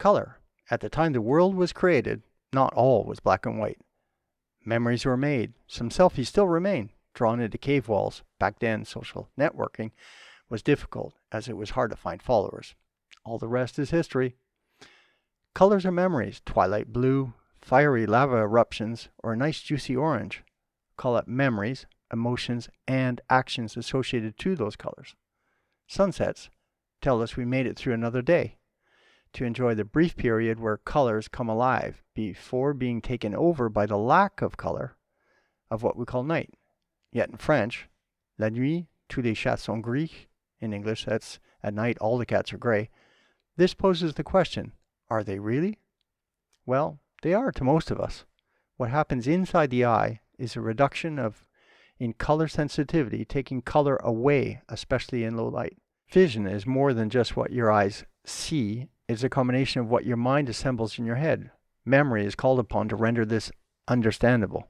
Color. At the time the world was created, not all was black and white. Memories were made. Some selfies still remain, drawn into cave walls. Back then, social networking was difficult as it was hard to find followers. All the rest is history. Colors are memories. Twilight blue, fiery lava eruptions, or a nice juicy orange. Call it memories, emotions, and actions associated to those colors. Sunsets tell us we made it through another day, to enjoy the brief period where colors come alive before being taken over by the lack of color of what we call night. Yet in French, la nuit, tous les chats sont gris. In English, that's at night all the cats are gray. This poses the question, are they really? Well, they are to most of us. What happens inside the eye is a reduction in color sensitivity, taking color away, especially in low light. Vision is more than just what your eyes see. It's a combination of what your mind assembles in your head. Memory is called upon to render this understandable.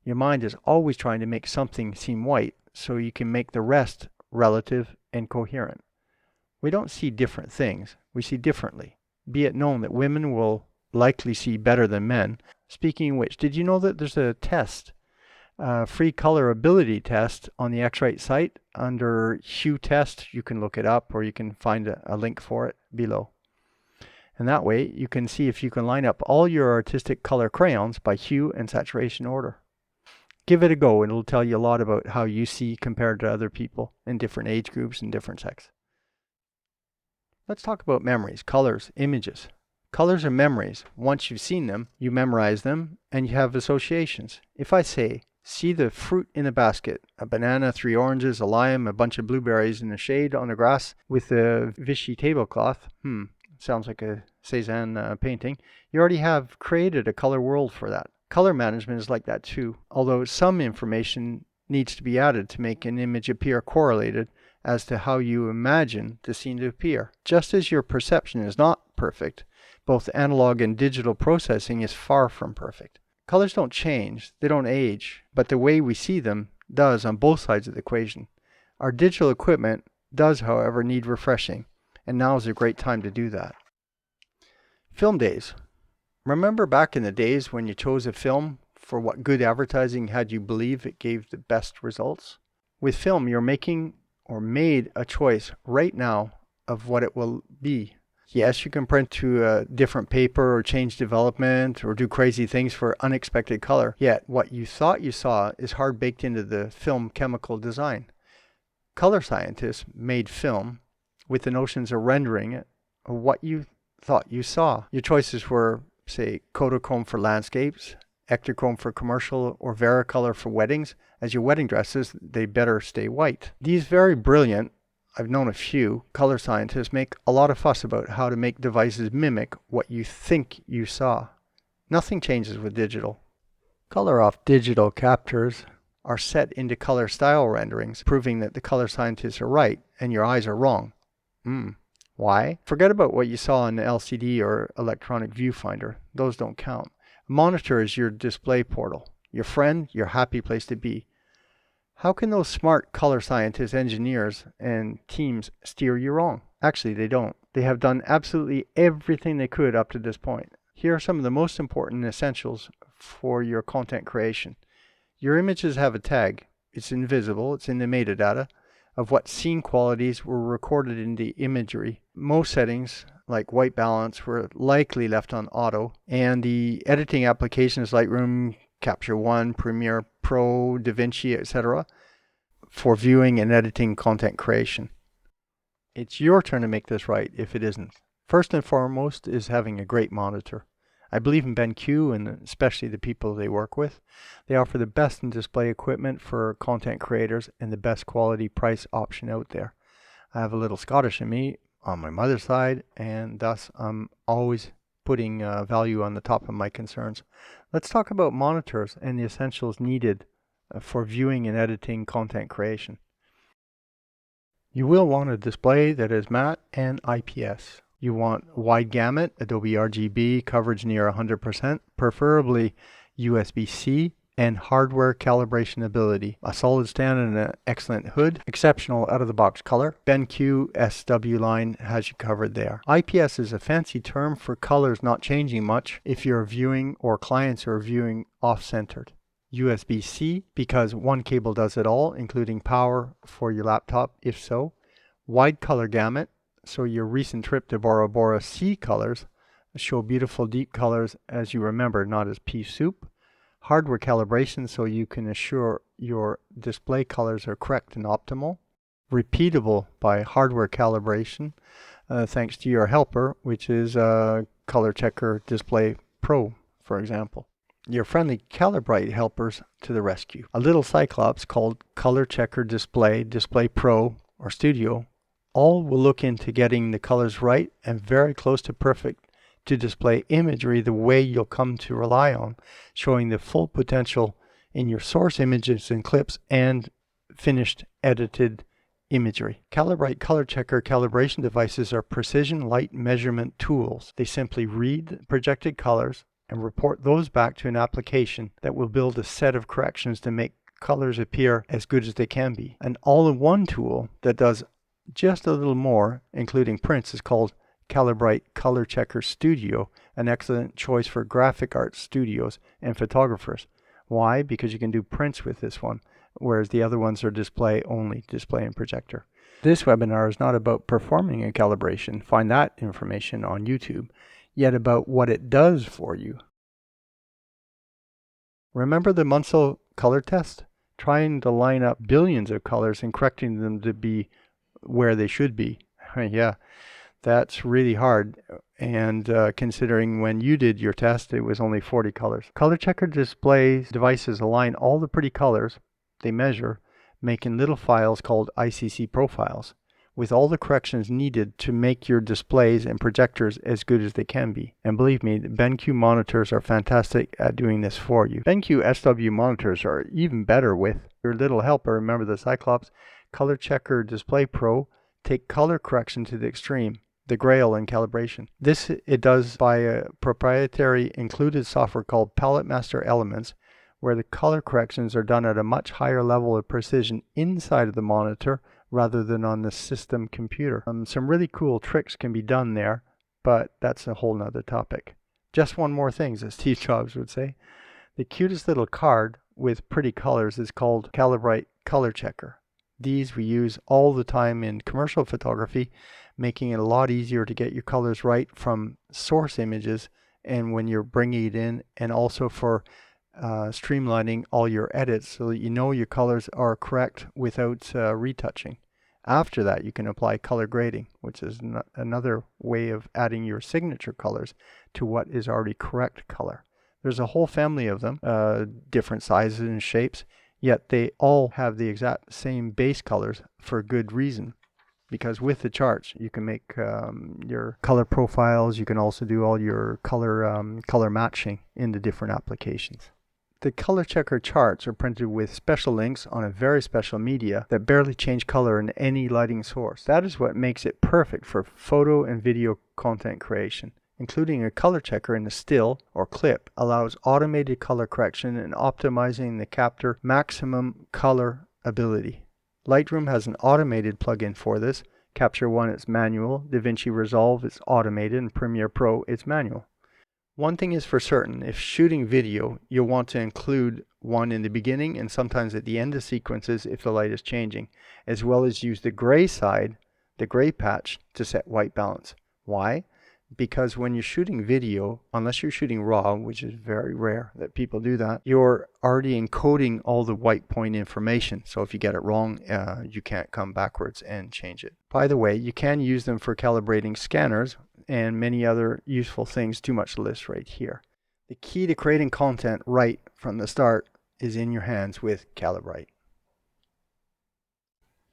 Your mind is always trying to make something seem white so you can make the rest relative and coherent. We don't see different things, we see differently. Be it known that women will likely see better than men. Speaking of which, did you know that there's a test, a free color ability test on the X-Rite site under hue test? You can look it up or you can find a link for it below. And that way you can see if you can line up all your artistic color crayons by hue and saturation order. Give it a go and it'll tell you a lot about how you see compared to other people in different age groups and different sex. Let's talk about memories, colors, images. Colors are memories. Once you've seen them, you memorize them and you have associations. If I say, see the fruit in a basket, a banana, 3 oranges, a lime, a bunch of blueberries in the shade on the grass with a Vichy tablecloth, sounds like a Cézanne painting. You already have created a color world for that. Color management is like that too, although some information needs to be added to make an image appear correlated as to how you imagine the scene to appear. Just as your perception is not perfect, both analog and digital processing is far from perfect. Colors don't change, they don't age, but the way we see them does on both sides of the equation. Our digital equipment does, however, need refreshing, and now is a great time to do that. Film days. Remember back in the days when you chose a film for what good advertising had you believe it gave the best results? With film, you're making or made a choice right now of what it will be. Yes, you can print to a different paper or change development or do crazy things for unexpected color. Yet what you thought you saw is hard baked into the film chemical design. Color scientists made film with the notions of rendering it of what you thought you saw. Your choices were, say, Kodachrome for landscapes, Ektachrome for commercial, or Vericolor for weddings. As your wedding dresses, they better stay white. These very brilliant, I've known a few, color scientists make a lot of fuss about how to make devices mimic what you think you saw. Nothing changes with digital. Color off digital captures are set into color style renderings, proving that the color scientists are right and your eyes are wrong. Why? Forget about what you saw on the LCD or electronic viewfinder. Those don't count. A monitor is your display portal, your friend, your happy place to be. How can those smart color scientists, engineers, and teams steer you wrong? Actually, they don't. They have done absolutely everything they could up to this point. Here are some of the most important essentials for your content creation. Your images have a tag. It's invisible. It's in the metadata of what scene qualities were recorded in the imagery. Most settings, like white balance, were likely left on auto, and the editing applications Lightroom, Capture One, Premiere Pro, DaVinci, etc. for viewing and editing content creation. It's your turn to make this right if it isn't. First and foremost is having a great monitor. I believe in BenQ and especially the people they work with. They offer the best in display equipment for content creators and the best quality price option out there. I have a little Scottish in me on my mother's side, and thus I'm always putting value on the top of my concerns. Let's talk about monitors and the essentials needed for viewing and editing content creation. You will want a display that is matte and IPS. You want wide gamut, Adobe RGB, coverage near 100%, preferably USB-C and hardware calibration ability. A solid stand and an excellent hood. Exceptional out-of-the-box color. BenQ SW line has you covered there. IPS is a fancy term for colors not changing much if you're viewing or clients are viewing off-centered. USB-C, because one cable does it all, including power for your laptop, if so. Wide color gamut, so your recent trip to Bora Bora sea colors show beautiful deep colors as you remember, not as pea soup. Hardware calibration, so you can assure your display colors are correct and optimal. Repeatable by hardware calibration, thanks to your helper, which is Color Checker Display Pro, for example. Your friendly Calibrite helpers to the rescue. A little Cyclops called Color Checker Display, Display Pro, or Studio, all will look into getting the colors right and very close to perfect to display imagery the way you'll come to rely on, showing the full potential in your source images and clips and finished edited imagery. Calibrite Color Checker calibration devices are precision light measurement tools. They simply read projected colors and report those back to an application that will build a set of corrections to make colors appear as good as they can be. An all-in-one tool that does just a little more, including prints, is called Calibrite Color Checker Studio, an excellent choice for graphic art studios and photographers. Why? Because you can do prints with this one, whereas the other ones are display only, display and projector. This webinar is not about performing a calibration, find that information on YouTube, yet about what it does for you. Remember the Munsell color test? Trying to line up billions of colors and correcting them to be where they should be. Yeah. That's really hard, and considering when you did your test it was only 40 colors. Color Checker display devices align all the pretty colors they measure, making little files called ICC profiles, with all the corrections needed to make your displays and projectors as good as they can be. And believe me, the BenQ monitors are fantastic at doing this for you. BenQ SW monitors are even better with your little helper, remember the Cyclops, Color Checker Display Pro, take color correction to the extreme. The Grail in calibration. This it does by a proprietary included software called Palette Master Elements, where the color corrections are done at a much higher level of precision inside of the monitor rather than on the system computer. Some really cool tricks can be done there, but that's a whole nother topic. Just one more thing, as Steve Jobs would say. The cutest little card with pretty colors is called Calibrite Color Checker. These we use all the time in commercial photography, making it a lot easier to get your colors right from source images and when you're bringing it in, and also for streamlining all your edits so that you know your colors are correct without retouching. After that you can apply color grading, which is another way of adding your signature colors to what is already correct color. There's a whole family of them, different sizes and shapes, yet they all have the exact same base colors for good reason. Because with the charts, you can make your color profiles. You can also do all your color matching in the different applications. The Color Checker charts are printed with special links on a very special media that barely change color in any lighting source. That is what makes it perfect for photo and video content creation. Including a color checker in the still or clip allows automated color correction and optimizing the capture maximum color ability. Lightroom has an automated plugin for this. Capture One is manual, DaVinci Resolve is automated, and Premiere Pro is manual. One thing is for certain, if shooting video, you'll want to include one in the beginning and sometimes at the end of sequences if the light is changing, as well as use the gray side, the gray patch, to set white balance. Why? Because when you're shooting video, unless you're shooting RAW, which is very rare that people do that, you're already encoding all the white point information. So if you get it wrong, you can't come backwards and change it. By the way, you can use them for calibrating scanners and many other useful things. Too much to list right here. The key to creating content right from the start is in your hands with Calibrite.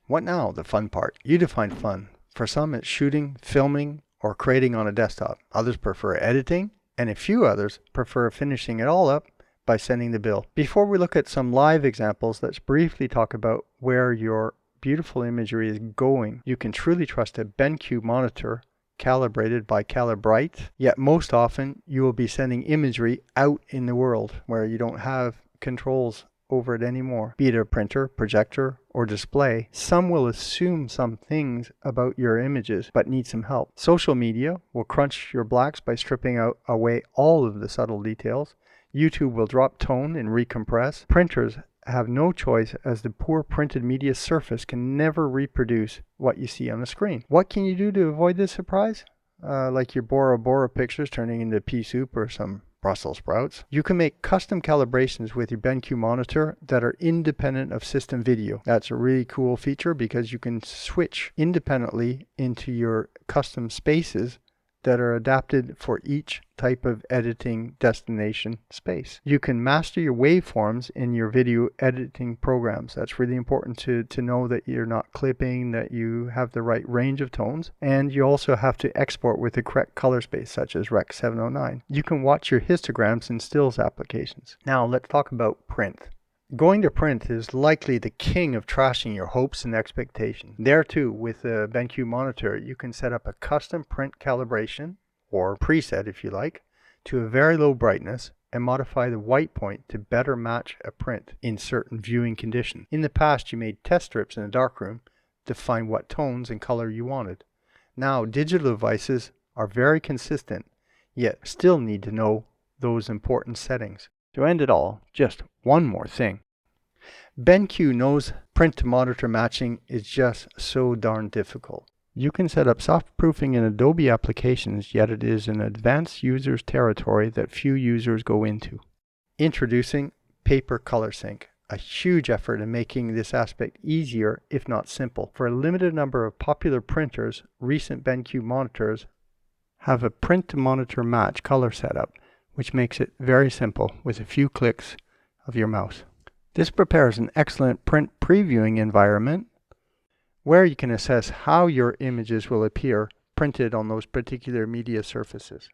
What now? The fun part. You define fun. For some, it's shooting, filming, or creating on a desktop. Others prefer editing, and a few others prefer finishing it all up by sending the bill. Before we look at some live examples, let's briefly talk about where your beautiful imagery is going. You can truly trust a BenQ monitor calibrated by Calibrite, yet most often you will be sending imagery out in the world where you don't have controls over it anymore, be it a printer, projector, or display. Some will assume some things about your images but need some help. Social media will crunch your blacks by stripping away all of the subtle details. YouTube will drop tone and recompress. Printers have no choice, as the poor printed media surface can never reproduce what you see on the screen. What can you do to avoid this surprise? Like your Bora Bora pictures turning into pea soup or some Brussels sprouts. You can make custom calibrations with your BenQ monitor that are independent of system video. That's a really cool feature because you can switch independently into your custom spaces that are adapted for each type of editing destination space. You can master your waveforms in your video editing programs. That's really important to know that you're not clipping, that you have the right range of tones, and you also have to export with the correct color space, such as Rec 709. You can watch your histograms in stills applications. Now let's talk about print. Going to print is likely the king of trashing your hopes and expectations. There too, with the BenQ monitor, you can set up a custom print calibration, or preset if you like, to a very low brightness and modify the white point to better match a print in certain viewing conditions. In the past, you made test strips in a darkroom to find what tones and color you wanted. Now, digital devices are very consistent, yet still need to know those important settings. To end it all, just one more thing. BenQ knows print to monitor matching is just so darn difficult. You can set up soft proofing in Adobe applications, yet it is an advanced user's territory that few users go into. Introducing Paper Color Sync, a huge effort in making this aspect easier, if not simple. For a limited number of popular printers, recent BenQ monitors have a print to monitor match color setup, which makes it very simple with a few clicks of your mouse. This prepares an excellent print previewing environment where you can assess how your images will appear printed on those particular media surfaces.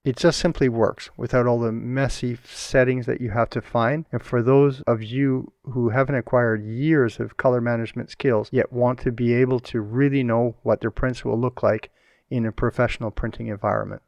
It just simply works without all the messy settings that you have to find. And for those of you who haven't acquired years of color management skills, yet want to be able to really know what their prints will look like in a professional printing environment.